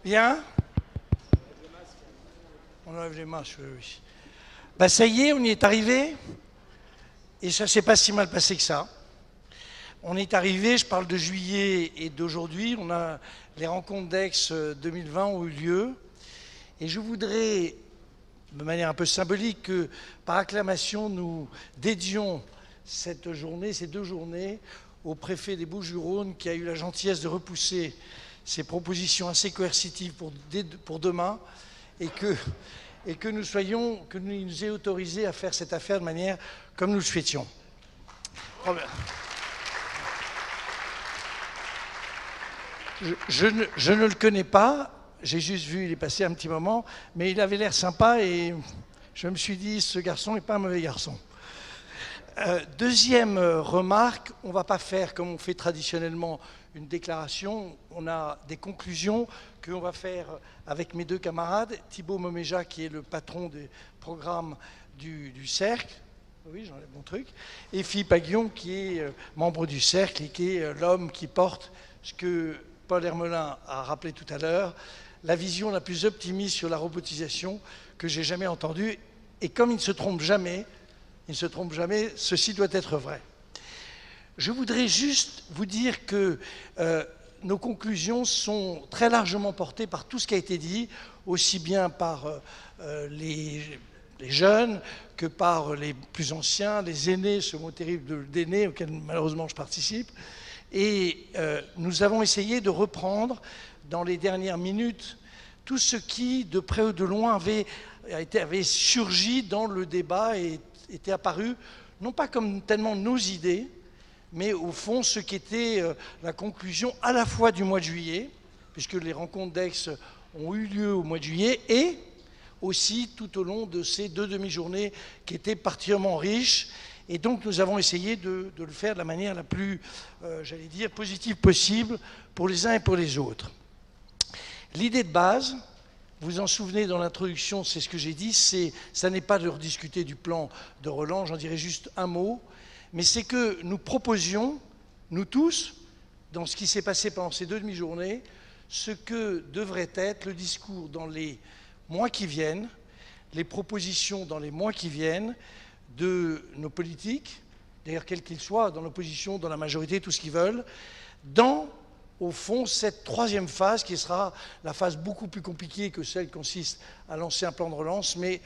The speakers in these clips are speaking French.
Bien. On enlève les masques, oui. Ben, ça y est, on y est arrivé. Et ça ne s'est pas si mal passé que ça. On est arrivé, je parle de juillet et d'aujourd'hui, les rencontres d'Aix 2020 ont eu lieu. Et je voudrais, de manière un peu symbolique, que par acclamation, nous dédions cette journée, ces 2 journées, au préfet des Bouches-du-Rhône qui a eu la gentillesse de repousser ses propositions assez coercitives pour demain et que nous nous ayons autorisés à faire cette affaire de manière comme nous le souhaitions. Je ne le connais pas, j'ai juste vu, il est passé un petit moment, mais il avait l'air sympa et je me suis dit, ce garçon n'est pas un mauvais garçon. Deuxième remarque, on ne va pas faire comme on fait traditionnellement une déclaration, on a des conclusions qu'on va faire avec mes 2 camarades, Thibaut Moméja qui est le patron des programmes du Cercle, oui j'enlève mon truc, et Philippe Aguillon qui est membre du Cercle et qui est l'homme qui porte ce que Paul Hermelin a rappelé tout à l'heure, la vision la plus optimiste sur la robotisation que j'ai jamais entendue, et comme il ne se trompe jamais, ceci doit être vrai. Je voudrais juste vous dire que nos conclusions sont très largement portées par tout ce qui a été dit, aussi bien par les jeunes que par les plus anciens, les aînés, ce mot terrible d'aînés auquel malheureusement je participe. Et nous avons essayé de reprendre dans les dernières minutes tout ce qui, de près ou de loin, avait surgi dans le débat et était apparu, non pas comme tellement nos idées, mais au fond ce qui était la conclusion à la fois du mois de juillet, puisque les rencontres d'Aix ont eu lieu au mois de juillet, et aussi tout au long de ces 2 demi-journées qui étaient particulièrement riches. Et donc nous avons essayé de le faire de la manière la plus, j'allais dire, positive possible pour les uns et pour les autres. L'idée de base, vous en souvenez dans l'introduction, c'est ce que j'ai dit, ça n'est pas de rediscuter du plan de relance, j'en dirais juste un mot, mais c'est que nous proposions, nous tous, dans ce qui s'est passé pendant ces 2 demi-journées, ce que devrait être le discours dans les mois qui viennent, les propositions dans les mois qui viennent de nos politiques, d'ailleurs quels qu'ils soient, dans l'opposition, dans la majorité, tout ce qu'ils veulent, dans, au fond, cette 3e phase qui sera la phase beaucoup plus compliquée que celle qui consiste à lancer un plan de relance, mais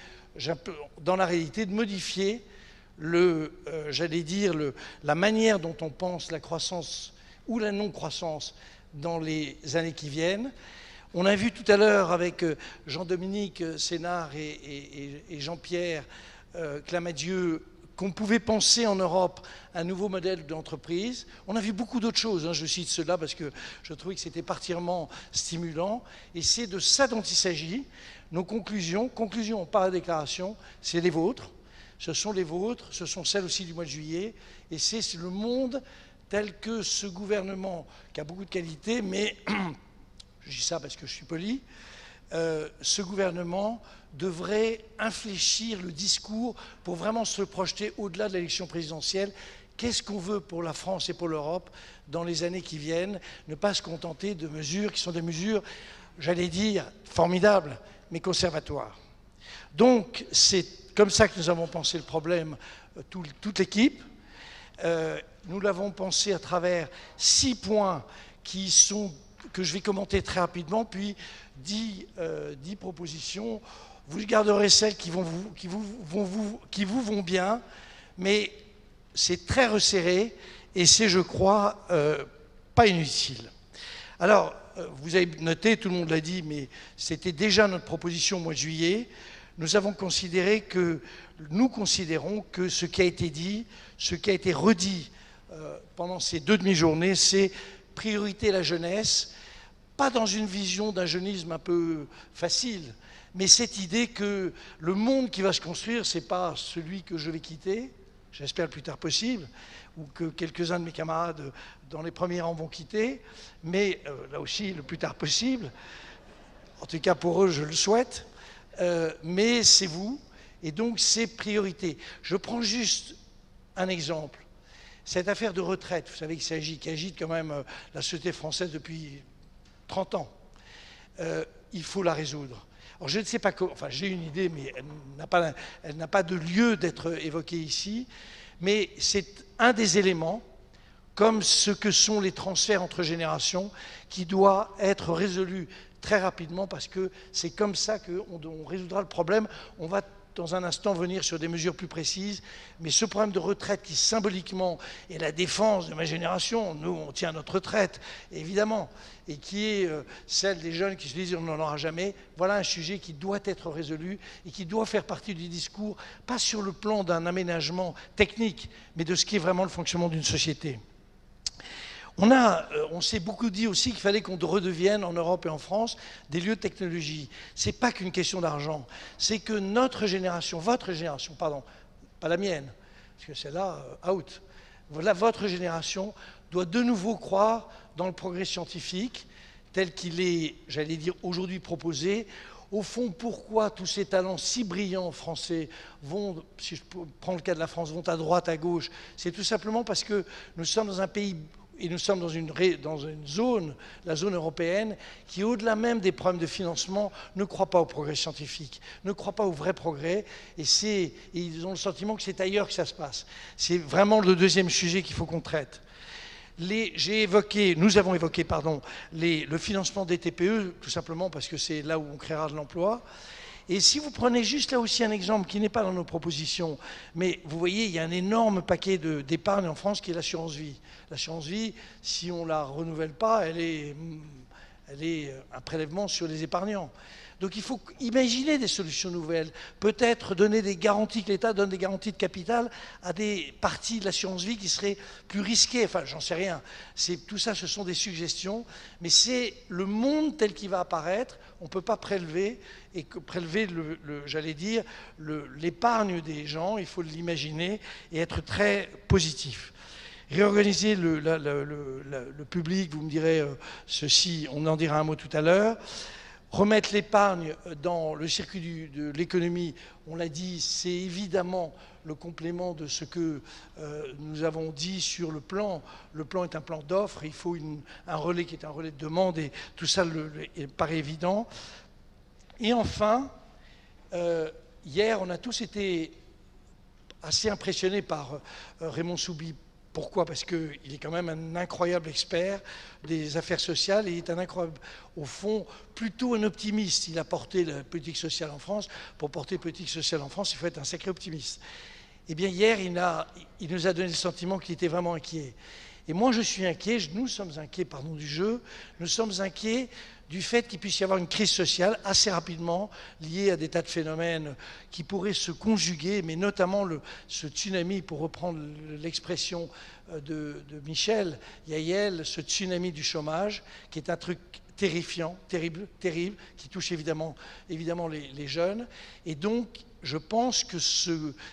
dans la réalité de modifier j'allais dire, la manière dont on pense la croissance ou la non-croissance dans les années qui viennent. On a vu tout à l'heure avec Jean-Dominique Sénard et Jean-Pierre Clamadieu qu'on pouvait penser en Europe un nouveau modèle d'entreprise. On a vu beaucoup d'autres choses, je cite cela parce que je trouvais que c'était particulièrement stimulant, et c'est de ça dont il s'agit. Nos conclusions, pas la déclaration, c'est les vôtres, ce sont les vôtres, ce sont celles aussi du mois de juillet, et c'est le monde tel que ce gouvernement, qui a beaucoup de qualités, mais je dis ça parce que je suis poli, ce gouvernement devrait infléchir le discours pour vraiment se projeter au-delà de l'élection présidentielle. Qu'est-ce qu'on veut pour la France et pour l'Europe dans les années qui viennent? Ne pas se contenter de mesures qui sont des mesures, j'allais dire, formidables, mais conservatoires. Donc, c'est comme ça que nous avons pensé le problème, toute l'équipe. Nous l'avons pensé à travers 6 points que je vais commenter très rapidement, puis 10 propositions. Vous garderez celles qui vous vont bien, mais c'est très resserré et c'est, je crois, pas inutile. Alors, vous avez noté, tout le monde l'a dit, mais c'était déjà notre proposition au mois de juillet. Nous considérons que ce qui a été dit, ce qui a été redit pendant ces 2 demi-journées, c'est priorité la jeunesse, pas dans une vision d'un jeunisme un peu facile, mais cette idée que le monde qui va se construire, ce n'est pas celui que je vais quitter, j'espère le plus tard possible, ou que quelques-uns de mes camarades dans les premiers rangs vont quitter, mais là aussi le plus tard possible, en tout cas pour eux je le souhaite, mais c'est vous, et donc c'est priorité. Je prends juste un exemple. Cette affaire de retraite, vous savez qui agite quand même la société française depuis 30 ans. il faut la résoudre. Alors je ne sais pas comment, enfin j'ai une idée, mais elle n'a pas de lieu d'être évoquée ici, mais c'est un des éléments, comme ce que sont les transferts entre générations, qui doit être résolu très rapidement, parce que c'est comme ça qu'on résoudra le problème. On va dans un instant venir sur des mesures plus précises, mais ce problème de retraite qui symboliquement est la défense de ma génération, nous on tient notre retraite évidemment, et qui est celle des jeunes qui se disent on n'en aura jamais, voilà un sujet qui doit être résolu et qui doit faire partie du discours, pas sur le plan d'un technique, mais de ce qui est vraiment le fonctionnement d'une société. On s'est beaucoup dit aussi qu'il fallait qu'on redevienne en Europe et en France des lieux de technologie. Ce n'est pas qu'une question d'argent, c'est que notre génération, votre génération, pardon, pas la mienne, parce que celle-là, out, voilà, votre génération doit de nouveau croire dans le progrès scientifique tel qu'il est, j'allais dire, aujourd'hui proposé. Au fond, pourquoi tous ces talents si brillants français vont, si je prends le cas de la France, vont à droite, à gauche? C'est tout simplement parce que nous sommes dans un pays et nous sommes dans une zone, la zone européenne, qui, au-delà même des problèmes de financement, ne croit pas au progrès scientifique, ne croit pas au vrai progrès, et ils ont le sentiment que c'est ailleurs que ça se passe. C'est vraiment le deuxième sujet qu'il faut qu'on traite. Nous avons évoqué le financement des TPE, tout simplement parce que c'est là où on créera de l'emploi. Et si vous prenez juste là aussi un exemple qui n'est pas dans nos propositions, mais vous voyez, il y a un énorme paquet d'épargne en France qui est l'assurance vie. L'assurance vie, si on ne la renouvelle pas, elle est un prélèvement sur les épargnants. Donc il faut imaginer des solutions nouvelles, peut-être donner des garanties, que l'État donne des garanties de capital à des parties de l'assurance vie qui seraient plus risquées, enfin j'en sais rien. Tout ça, ce sont des suggestions, mais c'est le monde tel qu'il va apparaître. On ne peut pas prélever, j'allais dire, l'épargne des gens, il faut l'imaginer et être très positif. Réorganiser le public, vous me direz ceci, on en dira un mot tout à l'heure. Remettre l'épargne dans le circuit de l'économie, on l'a dit, c'est évidemment le complément de ce que nous avons dit sur le plan. Le plan est un plan d'offre, il faut un relais qui est un relais de demande, et tout ça paraît évident. Et enfin, hier, on a tous été assez impressionnés par Raymond Soubi. Pourquoi? Parce qu'il est quand même un incroyable expert des affaires sociales et il est un incroyable, au fond, plutôt un optimiste. Il a porté la politique sociale en France. Pour porter la politique sociale en France, il faut être un sacré optimiste. Eh bien, hier, il nous a donné le sentiment qu'il était vraiment inquiet. Et moi, je suis inquiet, nous sommes inquiets, pardon, du jeu, nous sommes inquiets du fait qu'il puisse y avoir une crise sociale assez rapidement liée à des tas de phénomènes qui pourraient se conjuguer, mais notamment ce tsunami, pour reprendre l'expression de Michel Yael, ce tsunami du chômage, qui est un truc terrifiant, terrible, qui touche évidemment les jeunes. Et donc, je pense que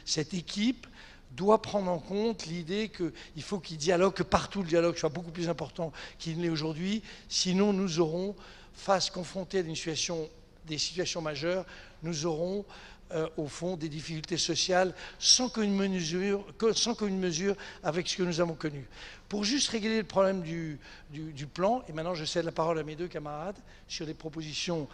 cette équipe doit prendre en compte l'idée qu'il faut qu'il dialogue, que partout le dialogue soit beaucoup plus important qu'il n'est aujourd'hui, sinon nous aurons, confrontés à des situations majeures, nous aurons au fond des difficultés sociales sans qu'une mesure avec ce que nous avons connu. Pour juste régler le problème du plan, et maintenant je cède la parole à mes deux camarades sur des propositions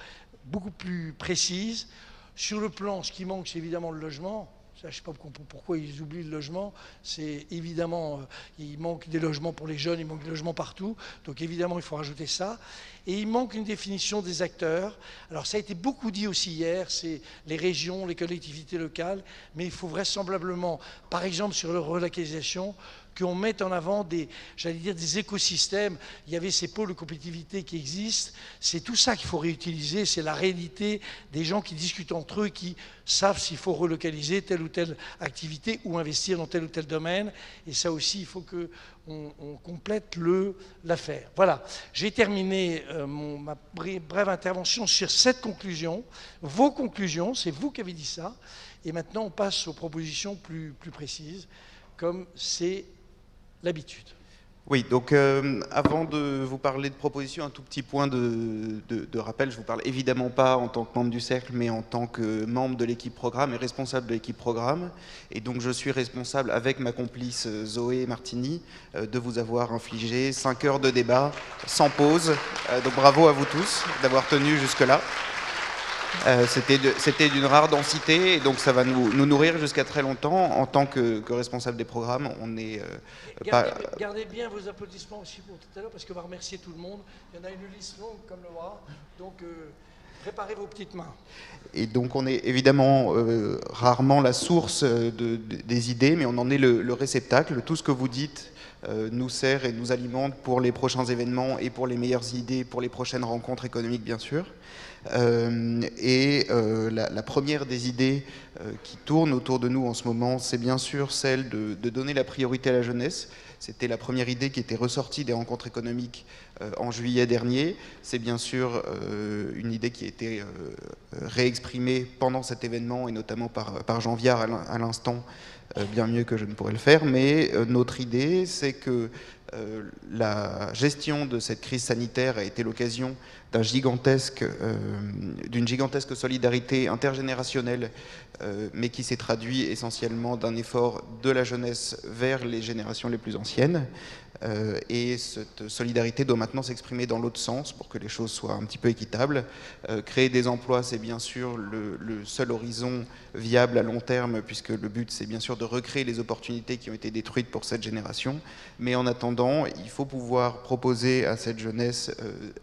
beaucoup plus précises. Sur le plan, ce qui manque, c'est évidemment le logement. Je ne sais pas pourquoi ils oublient le logement. C'est évidemment, il manque des logements pour les jeunes, il manque des logements partout. Donc évidemment, il faut rajouter ça. Et il manque une définition des acteurs. Alors ça a été beaucoup dit aussi hier, c'est les régions, les collectivités locales. Mais il faut vraisemblablement, par exemple sur la relocalisation, qu'on mette en avant des écosystèmes. Il y avait ces pôles de compétitivité qui existent. C'est tout ça qu'il faut réutiliser. C'est la réalité des gens qui discutent entre eux, qui savent s'il faut relocaliser telle ou telle activité ou investir dans tel ou tel domaine. Et ça aussi, il faut qu'on complète l'affaire. Voilà. J'ai terminé ma brève intervention sur cette conclusion. Vos conclusions, c'est vous qui avez dit ça. Et maintenant, on passe aux propositions plus précises, comme c'est l'habitude. Oui, donc avant de vous parler de propositions, un tout petit point de rappel. Je ne vous parle évidemment pas en tant que membre du cercle, mais en tant que membre de l'équipe programme et responsable de l'équipe programme. Et donc je suis responsable, avec ma complice Zoé Martini, de vous avoir infligé 5 heures de débat sans pause. Donc bravo à vous tous d'avoir tenu jusque-là. C'était d'une rare densité, et donc ça va nous nourrir jusqu'à très longtemps. En tant que responsable des programmes, on est Gardez bien vos applaudissements aussi pour tout à l'heure, parce qu'on va remercier tout le monde. Il y en a une liste longue comme le bras, donc préparez vos petites mains. Et donc on est évidemment rarement la source des idées, mais on en est le réceptacle. Tout ce que vous dites nous sert et nous alimente pour les prochains événements et pour les meilleures idées, pour les prochaines rencontres économiques, bien sûr. La première des idées qui tourne autour de nous en ce moment, c'est bien sûr celle de donner la priorité à la jeunesse. C'était la première idée qui était ressortie des rencontres économiques en juillet dernier. C'est bien sûr une idée qui a été réexprimée pendant cet événement, et notamment par Jean Viard à l'instant, bien mieux que je ne pourrais le faire. Mais notre idée, c'est que la gestion de cette crise sanitaire a été l'occasion d'une gigantesque solidarité intergénérationnelle, mais qui s'est traduit essentiellement d'un effort de la jeunesse vers les générations les plus anciennes. Et cette solidarité doit maintenant s'exprimer dans l'autre sens pour que les choses soient un petit peu équitables. Créer des emplois, c'est bien sûr le seul horizon viable à long terme, puisque le but, c'est bien sûr de recréer les opportunités qui ont été détruites pour cette génération. Mais en attendant, il faut pouvoir proposer à cette jeunesse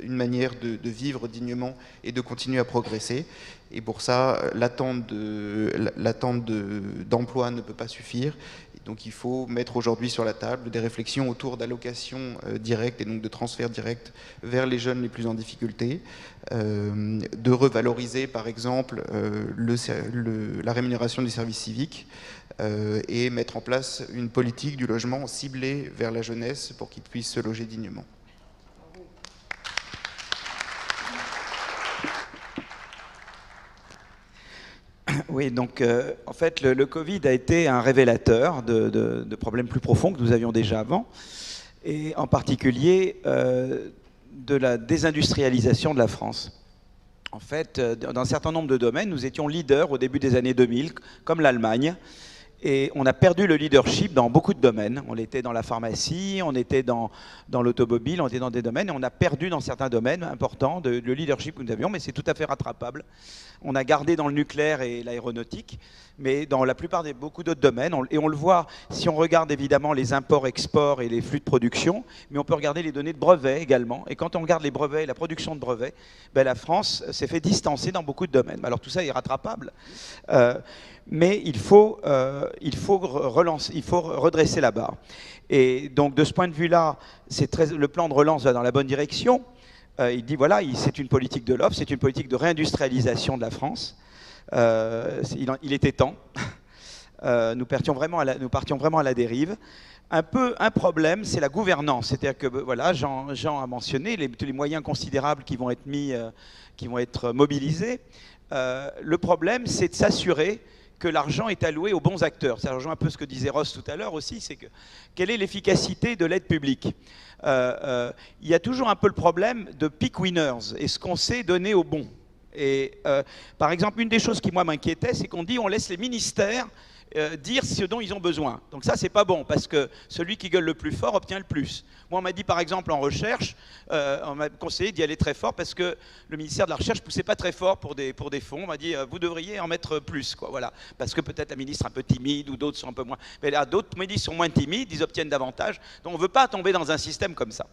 une manière de vivre dignement et de continuer à progresser. Et pour ça, l'attente d'emploi ne peut pas suffire. Donc il faut mettre aujourd'hui sur la table des réflexions autour d'allocations directes et donc de transferts directs vers les jeunes les plus en difficulté, de revaloriser par exemple la rémunération du service civique, et mettre en place une politique du logement ciblée vers la jeunesse pour qu'ils puissent se loger dignement. Oui, donc en fait, le Covid a été un révélateur de problèmes plus profonds que nous avions déjà avant, et en particulier de la désindustrialisation de la France. En fait, dans un certain nombre de domaines, nous étions leaders au début des années 2000, comme l'Allemagne, et on a perdu le leadership dans beaucoup de domaines. On était dans la pharmacie, on était dans l'automobile, on était dans des domaines, et on a perdu dans certains domaines importants le leadership que nous avions, mais c'est tout à fait rattrapable. On a gardé dans le nucléaire et l'aéronautique, mais dans la plupart beaucoup d'autres domaines, et on le voit si on regarde évidemment les imports-exports et les flux de production, mais on peut regarder les données de brevets également, et quand on regarde les brevets et la production de brevets, ben la France s'est fait distancer dans beaucoup de domaines. Alors tout ça est rattrapable, mais il faut redresser la barre. Et donc de ce point de vue-là, le plan de relance va dans la bonne direction. Il dit voilà, c'est une politique de l'offre, c'est une politique de réindustrialisation de la France. Il était temps. Nous partions vraiment à la dérive. Un problème, c'est la gouvernance. C'est-à-dire que voilà, Jean a mentionné tous les moyens considérables qui vont être mobilisés. Le problème, c'est de s'assurer que l'argent est alloué aux bons acteurs. Ça rejoint un peu ce que disait Ross tout à l'heure aussi, c'est que quelle est l'efficacité de l'aide publique ? Il y a toujours un peu le problème de pick winners. Est-ce qu'on sait donner aux bons ? Et par exemple, une des choses qui moi m'inquiétait, c'est qu'on dit on laisse les ministères dire ce dont ils ont besoin. Donc ça, c'est pas bon, parce que celui qui gueule le plus fort obtient le plus. Moi, on m'a dit, par exemple, en recherche, on m'a conseillé d'y aller très fort, parce que le ministère de la Recherche ne poussait pas très fort pour des fonds. On m'a dit, vous devriez en mettre plus, quoi, voilà. Parce que peut-être la ministre est un peu timide, ou d'autres sont un peu moins... Mais là, d'autres ministres sont moins timides, ils obtiennent davantage. Donc on ne veut pas tomber dans un système comme ça.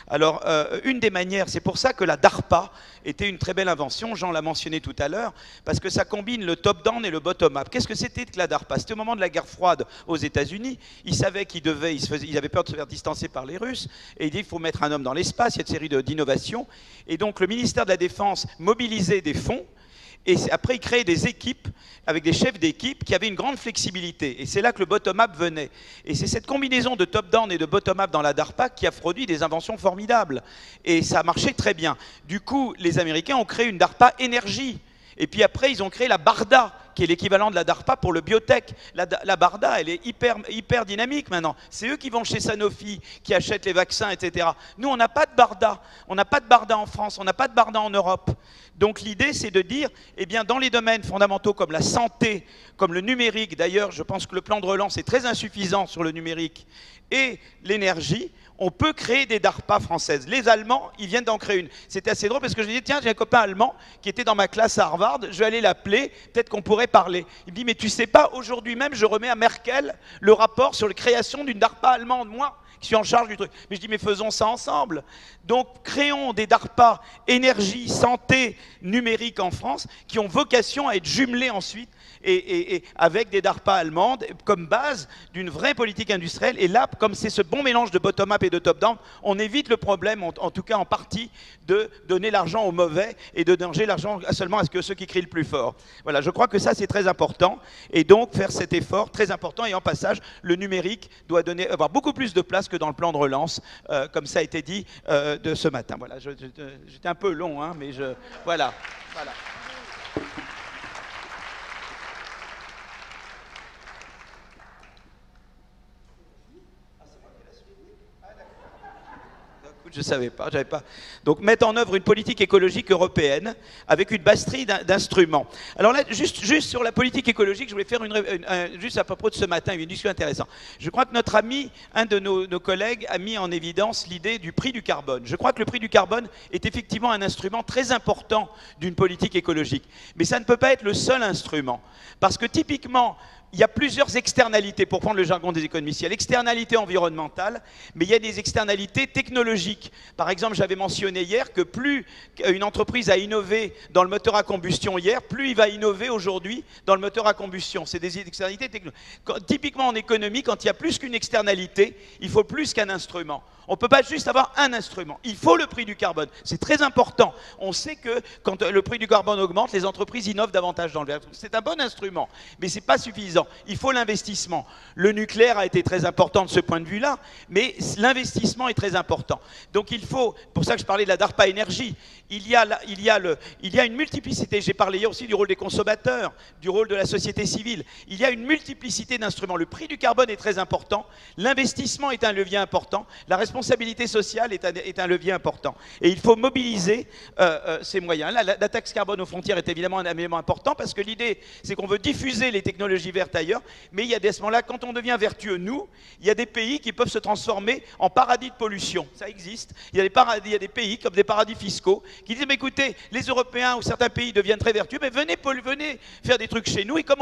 Alors, une des manières, c'est pour ça que la DARPA était une très belle invention, Jean l'a mentionné tout à l'heure, parce que ça combine le top-down et le bottom-up. Qu'est-ce que c'était que la DARPA ? C'était au moment de la guerre froide aux États-Unis. Ils savaient qu'ils avaient peur de se faire distancer par les Russes, et ils disaient qu'il faut mettre un homme dans l'espace. Il y a une série d'innovations. Et donc le ministère de la Défense mobilisait des fonds, et après il créait des équipes avec des chefs d'équipe qui avaient une grande flexibilité. Et c'est là que le bottom-up venait. Et c'est cette combinaison de top-down et de bottom-up dans la DARPA qui a produit des inventions formidables. Et ça a marché très bien. Du coup, les Américains ont créé une DARPA énergie. Et puis après, ils ont créé la BARDA, qui est l'équivalent de la DARPA pour le biotech. La BARDA, elle est hyper dynamique maintenant. C'est eux qui vont chez Sanofi, qui achètent les vaccins, etc. Nous, on n'a pas de BARDA. On n'a pas de BARDA en France, on n'a pas de BARDA en Europe. Donc l'idée, c'est de dire, eh bien, dans les domaines fondamentaux comme la santé, comme le numérique, d'ailleurs, je pense que le plan de relance est très insuffisant sur le numérique, et l'énergie, on peut créer des DARPA françaises. Les Allemands, ils viennent d'en créer une. C'était assez drôle parce que je disais, tiens, j'ai un copain allemand qui était dans ma classe à Harvard, je vais aller l'appeler, peut-être qu'on pourrait parler. Il me dit, mais tu sais pas, aujourd'hui même, je remets à Merkel le rapport sur la création d'une DARPA allemande, moi, qui suis en charge du truc. Mais je dis, mais faisons ça ensemble. Donc, créons des DARPA énergie, santé, numérique en France, qui ont vocation à être jumelés ensuite et avec des DARPA allemandes comme base d'une vraie politique industrielle. Et là, comme c'est ce bon mélange de bottom-up et de top-down, on évite le problème, en tout cas en partie, de donner l'argent aux mauvais et de donner l'argent seulement à ceux qui crient le plus fort. Voilà, je crois que ça, c'est très important. Et donc, faire cet effort très important. Et en passage, le numérique doit avoir beaucoup plus de place que dans le plan de relance, comme ça a été dit de ce matin. Voilà, j'étais un peu long, hein, mais voilà. Je ne savais pas, j'avais pas. Donc, mettre en œuvre une politique écologique européenne avec une batterie d'instruments. Alors là, juste sur la politique écologique, je voulais faire juste à propos de ce matin, une discussion intéressante. Je crois que notre ami, un de nos collègues, a mis en évidence l'idée du prix du carbone. Je crois que le prix du carbone est effectivement un instrument très important d'une politique écologique. Mais ça ne peut pas être le seul instrument. Parce que typiquement, il y a plusieurs externalités, pour prendre le jargon des économistes. Il y a l'externalité environnementale, mais il y a des externalités technologiques. Par exemple, j'avais mentionné hier que plus une entreprise a innové dans le moteur à combustion hier, plus il va innover aujourd'hui dans le moteur à combustion. C'est des externalités technologiques. Typiquement en économie, quand il y a plus qu'une externalité, il faut plus qu'un instrument. On ne peut pas juste avoir un instrument. Il faut le prix du carbone. C'est très important. On sait que quand le prix du carbone augmente, les entreprises innovent davantage dans le vert. C'est un bon instrument, mais ce n'est pas suffisant. Il faut l'investissement. Le nucléaire a été très important de ce point de vue-là, mais l'investissement est très important. Donc il faut, pour ça que je parlais de la DARPA énergie, il y a une multiplicité. J'ai parlé hier aussi du rôle des consommateurs, du rôle de la société civile. Il y a une multiplicité d'instruments. Le prix du carbone est très important. L'investissement est un levier important. La responsabilité sociale est un levier important. Et il faut mobiliser ces moyens. La taxe carbone aux frontières est évidemment un élément important parce que l'idée, c'est qu'on veut diffuser les technologies vertes ailleurs. Mais il y a des moments-là, quand on devient vertueux, nous, il y a des pays qui peuvent se transformer en paradis de pollution. Ça existe. Il y a des pays comme des paradis fiscaux qui disent, mais écoutez, les Européens ou certains pays deviennent très vertueux, mais venez faire des trucs chez nous. Et comme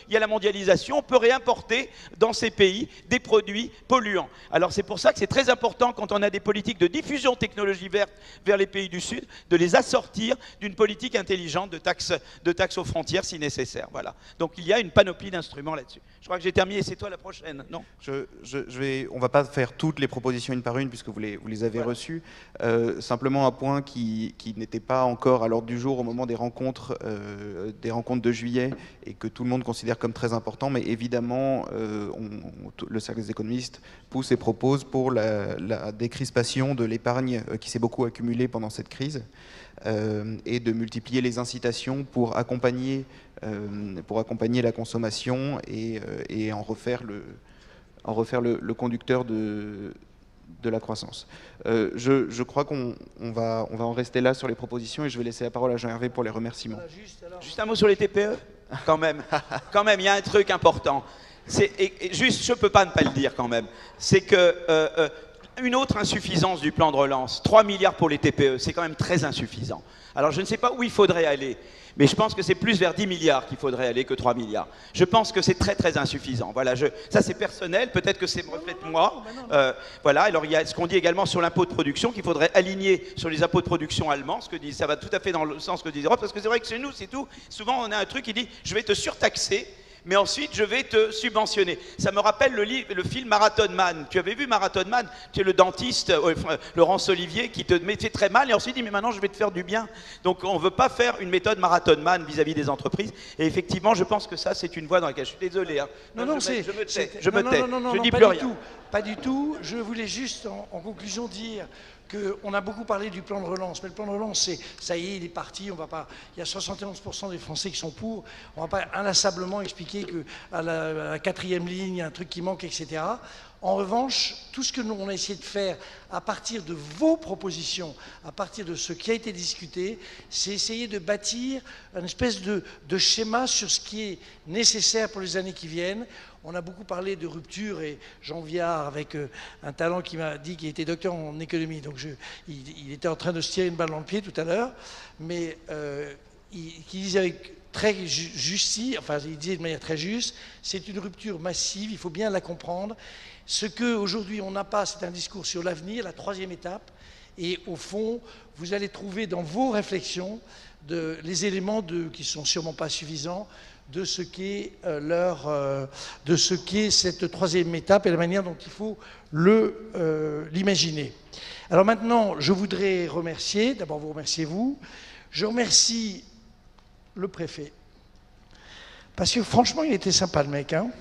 il y a la mondialisation, on peut réimporter dans ces pays des produits polluants. Alors c'est pour ça que c'est très important quand on a des politiques de diffusion de technologies vertes vers les pays du Sud, de les assortir d'une politique intelligente de taxes aux frontières si nécessaire. Voilà. Donc il y a une panoplie d'instruments là-dessus. Je crois que j'ai terminé, c'est toi la prochaine, non ? On ne va pas faire toutes les propositions une par une puisque vous les avez reçues. Simplement un point qui n'était pas encore à l'ordre du jour au moment des rencontres de juillet et que tout le monde considère comme très important, mais évidemment le Cercle des économistes pousse et propose pour la décrispation de l'épargne qui s'est beaucoup accumulée pendant cette crise et de multiplier les incitations pour accompagner la consommation et en refaire le conducteur de la croissance. Je crois qu'on va en rester là sur les propositions et je vais laisser la parole à Jean-Hervé pour les remerciements. Juste un mot sur les TPE, quand même. Quand même, il y a un truc important. Juste, je ne peux pas ne pas le dire quand même. C'est que une autre insuffisance du plan de relance, 3 milliards pour les TPE, c'est quand même très insuffisant. Alors je ne sais pas où il faudrait aller, mais je pense que c'est plus vers 10 milliards qu'il faudrait aller que 3 milliards. Je pense que c'est très très insuffisant. Voilà, ça c'est personnel, peut-être que c'est reflète moi. Voilà, alors il y a ce qu'on dit également sur l'impôt de production, qu'il faudrait aligner sur les impôts de production allemands, ça va tout à fait dans le sens que disent l'Europe, parce que c'est vrai que chez nous c'est tout. Souvent on a un truc qui dit je vais te surtaxer, mais ensuite je vais te subventionner. Ça me rappelle le film Marathon Man. Tu avais vu Marathon Man? Tu es le dentiste, Laurence Olivier, qui te mettait très mal et ensuite dit mais maintenant je vais te faire du bien. Donc on ne veut pas faire une méthode Marathon Man vis-à-vis des entreprises. Et effectivement, je pense que ça c'est une voie dans laquelle je suis désolé. Hein. Je me tais. Je dis plus rien. Pas du tout. Je voulais juste en conclusion dire qu'on a beaucoup parlé du plan de relance, mais le plan de relance, ça y est, il est parti, on va pas, il y a 71% des Français qui sont pour, on ne va pas inlassablement expliquer qu'à la quatrième ligne, il y a un truc qui manque, etc. En revanche, tout ce que nous, on a essayé de faire à partir de vos propositions, à partir de ce qui a été discuté, c'est essayer de bâtir une espèce de schéma sur ce qui est nécessaire pour les années qui viennent. On a beaucoup parlé de rupture et Jean Viard, avec un talent qui m'a dit qu'il était docteur en économie, donc il était en train de se tirer une balle dans le pied tout à l'heure, mais qui disait avec très justice, enfin il disait de manière très juste, c'est une rupture massive, il faut bien la comprendre. Ce qu'aujourd'hui on n'a pas, c'est un discours sur l'avenir, la troisième étape, et au fond, vous allez trouver dans vos réflexions les éléments qui ne sont sûrement pas suffisants de ce qu'est cette troisième étape et la manière dont il faut l'imaginer. Alors maintenant, je voudrais remercier, d'abord vous remercier vous, je remercie le préfet, parce que franchement, il était sympa le mec, hein.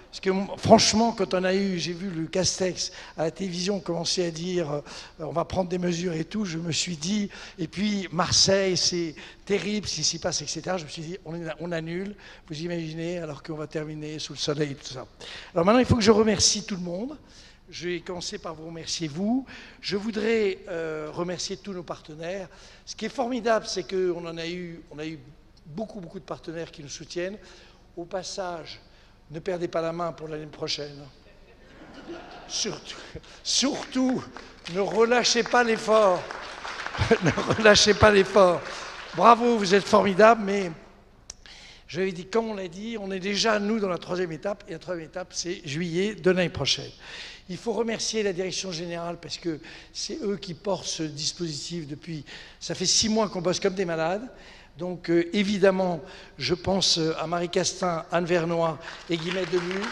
Parce que franchement, quand j'ai vu le Castex à la télévision commencer à dire on va prendre des mesures et tout, je me suis dit, et puis Marseille, c'est terrible ce qui s'y passe, etc. Je me suis dit, on annule, vous imaginez, alors qu'on va terminer sous le soleil et tout ça. Alors maintenant, il faut que je remercie tout le monde. Je vais commencer par vous remercier, vous. Je voudrais remercier tous nos partenaires. Ce qui est formidable, c'est qu'on a eu beaucoup de partenaires qui nous soutiennent. Au passage, ne perdez pas la main pour l'année prochaine. Surtout, ne relâchez pas l'effort. Ne relâchez pas l'effort. Bravo, vous êtes formidables, mais je l'ai dit, comme on l'a dit, on est déjà, nous, dans la troisième étape, et la troisième étape, c'est juillet de l'année prochaine. Il faut remercier la direction générale parce que c'est eux qui portent ce dispositif depuis... Ça fait 6 mois qu'on bosse comme des malades. Donc évidemment, je pense à Marie Castin, Anne Vernois et Guillemette Demus.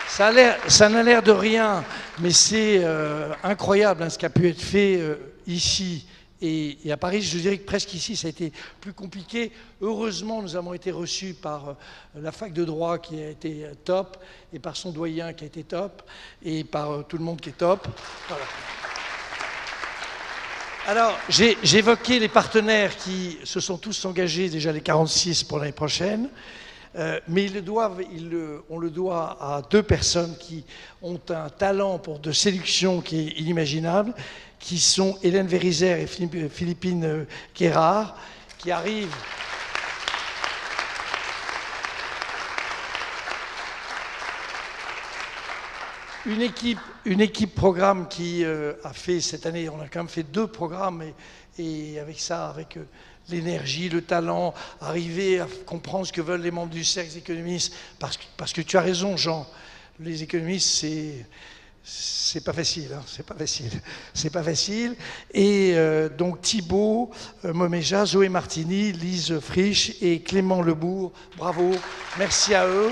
Ça n'a l'air de rien, mais c'est incroyable hein, ce qui a pu être fait ici et à Paris. Je dirais que presque ici, ça a été plus compliqué. Heureusement, nous avons été reçus par la fac de droit qui a été top, et par son doyen qui a été top, et par tout le monde qui est top. Voilà. Alors, j'ai évoqué les partenaires qui se sont tous engagés, déjà les 46 pour l'année prochaine, mais on le doit à 2 personnes qui ont un talent de séduction qui est inimaginable, qui sont Hélène Vérizère et Philippine Guérard, qui arrivent... Une équipe programme qui a fait cette année, on a quand même fait 2 programmes et avec ça, avec l'énergie, le talent, arriver à comprendre ce que veulent les membres du cercle des économistes, parce que tu as raison Jean, les économistes c'est pas facile, hein, c'est pas facile. Et donc Thibault Moméja, Zoé Martini, Lise Frisch et Clément Lebourg, bravo, merci à eux.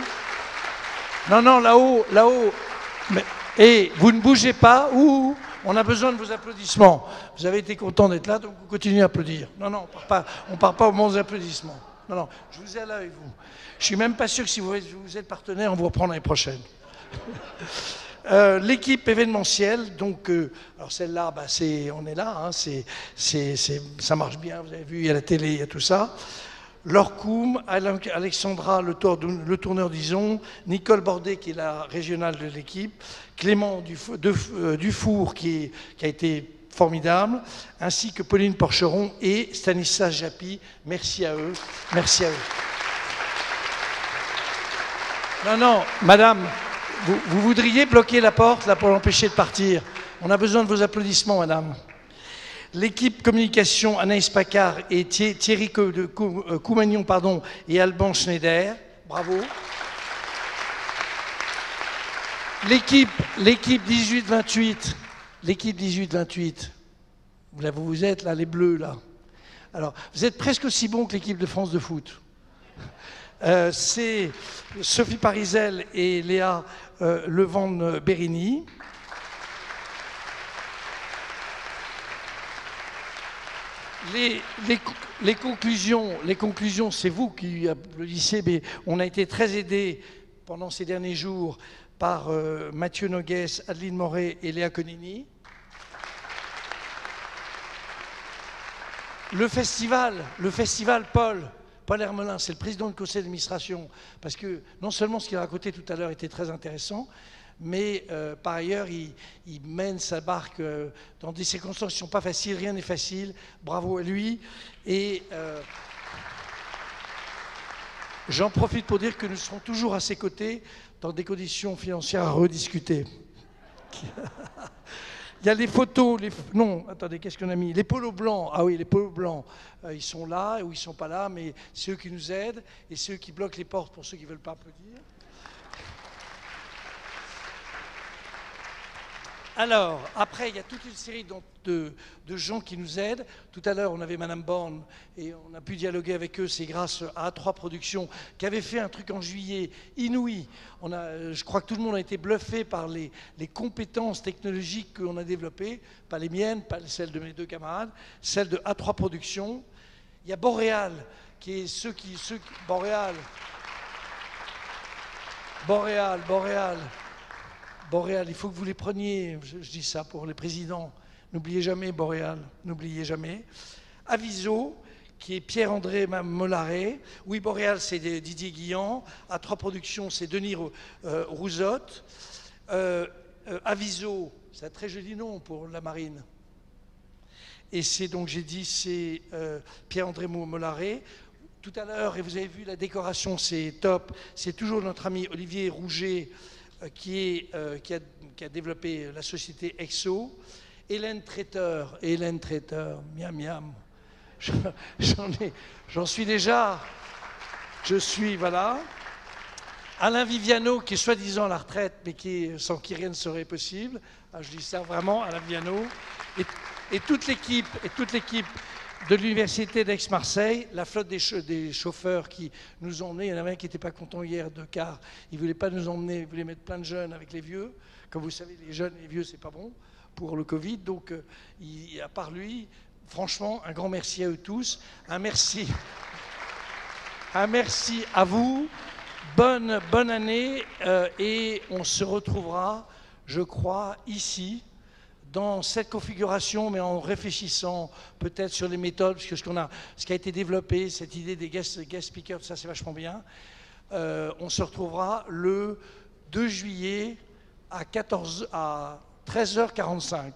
Non, là-haut. Et vous ne bougez pas, on a besoin de vos applaudissements. Vous avez été content d'être là, donc vous continuez à applaudir. Non, on ne part pas au moment des applaudissements. Non, je vous ai à l'œil, vous. Je ne suis même pas sûr que si vous êtes partenaire, on vous reprend l'année prochaine. L'équipe événementielle, donc, alors celle-là, on est là, hein, ça marche bien, vous avez vu, il y a la télé, il y a tout ça. Laure Koum, Alexandra le tourneur d'Ison, Nicole Bordet qui est la régionale de l'équipe, Clément Dufour qui a été formidable, ainsi que Pauline Porcheron et Stanislas Japy. Merci à eux. Merci à eux. Non, madame, vous voudriez bloquer la porte là pour l'empêcher de partir. On a besoin de vos applaudissements, madame. L'équipe communication, Anaïs Paccard et Thierry Coumagnon et Alban Schneider, bravo. L'équipe 18-28, vous êtes là, les bleus là. Alors, vous êtes presque aussi bons que l'équipe de France de foot. C'est Sophie Parizel et Léa Levande-Bérini. Les conclusions, c'est vous qui applaudissez, mais on a été très aidés pendant ces derniers jours par Mathieu Nogues, Adeline Moret et Léa Conini. Le festival Paul Hermelin, c'est le président du conseil d'administration, parce que non seulement ce qu'il a raconté tout à l'heure était très intéressant, mais par ailleurs, il mène sa barque dans des circonstances qui ne sont pas faciles, rien n'est facile, bravo à lui. Et j'en profite pour dire que nous serons toujours à ses côtés dans des conditions financières à rediscuter. Il y a les photos, non, attendez, qu'est-ce qu'on a mis? Les polos blancs, ah oui, les polos blancs, ils sont là ou ils ne sont pas là, mais c'est eux qui nous aident et c'est eux qui bloquent les portes pour ceux qui ne veulent pas applaudir. Alors, après, il y a toute une série de gens qui nous aident. Tout à l'heure, on avait Madame Borne et on a pu dialoguer avec eux. C'est grâce à A3 Productions qui avait fait un truc en juillet inouï. Je crois que tout le monde a été bluffé par les compétences technologiques qu'on a développées. Pas les miennes, pas celles de mes deux camarades, celles de A3 Productions. Il y a Boréal, qui est Boréal, il faut que vous les preniez, je dis ça pour les présidents, n'oubliez jamais Boréal, n'oubliez jamais. Aviso, qui est Pierre-André Mollaret. Oui, Boréal, c'est Didier Guillan. A3 Productions, c'est Denis Rouzotte. Aviso, c'est un très joli nom pour la marine. Et c'est donc, j'ai dit, c'est Pierre-André Mollaret. Tout à l'heure, et vous avez vu la décoration, c'est top, c'est toujours notre ami Olivier Rouget, qui a développé la société Exo. Hélène Traiteur, miam miam, j'en suis déjà, voilà. Alain Viviano, qui est soi-disant à la retraite, mais sans qui rien ne serait possible. Ah, je dis ça vraiment, Alain Viviano. Et toute l'équipe de l'université d'Aix-Marseille, la flotte des chauffeurs qui nous ont emmenés. Il y en avait un qui n'était pas content hier car il ne voulait pas nous emmener, il voulait mettre plein de jeunes avec les vieux. Comme vous savez, les jeunes et les vieux, c'est pas bon pour le Covid. Donc, à part lui, franchement, un grand merci à eux tous. Un merci à vous. Bonne année et on se retrouvera, je crois, ici, dans cette configuration, mais en réfléchissant peut-être sur les méthodes, parce que ce qui a été développé, cette idée des guest speakers, ça c'est vachement bien. On se retrouvera le 2 juillet à 13h45.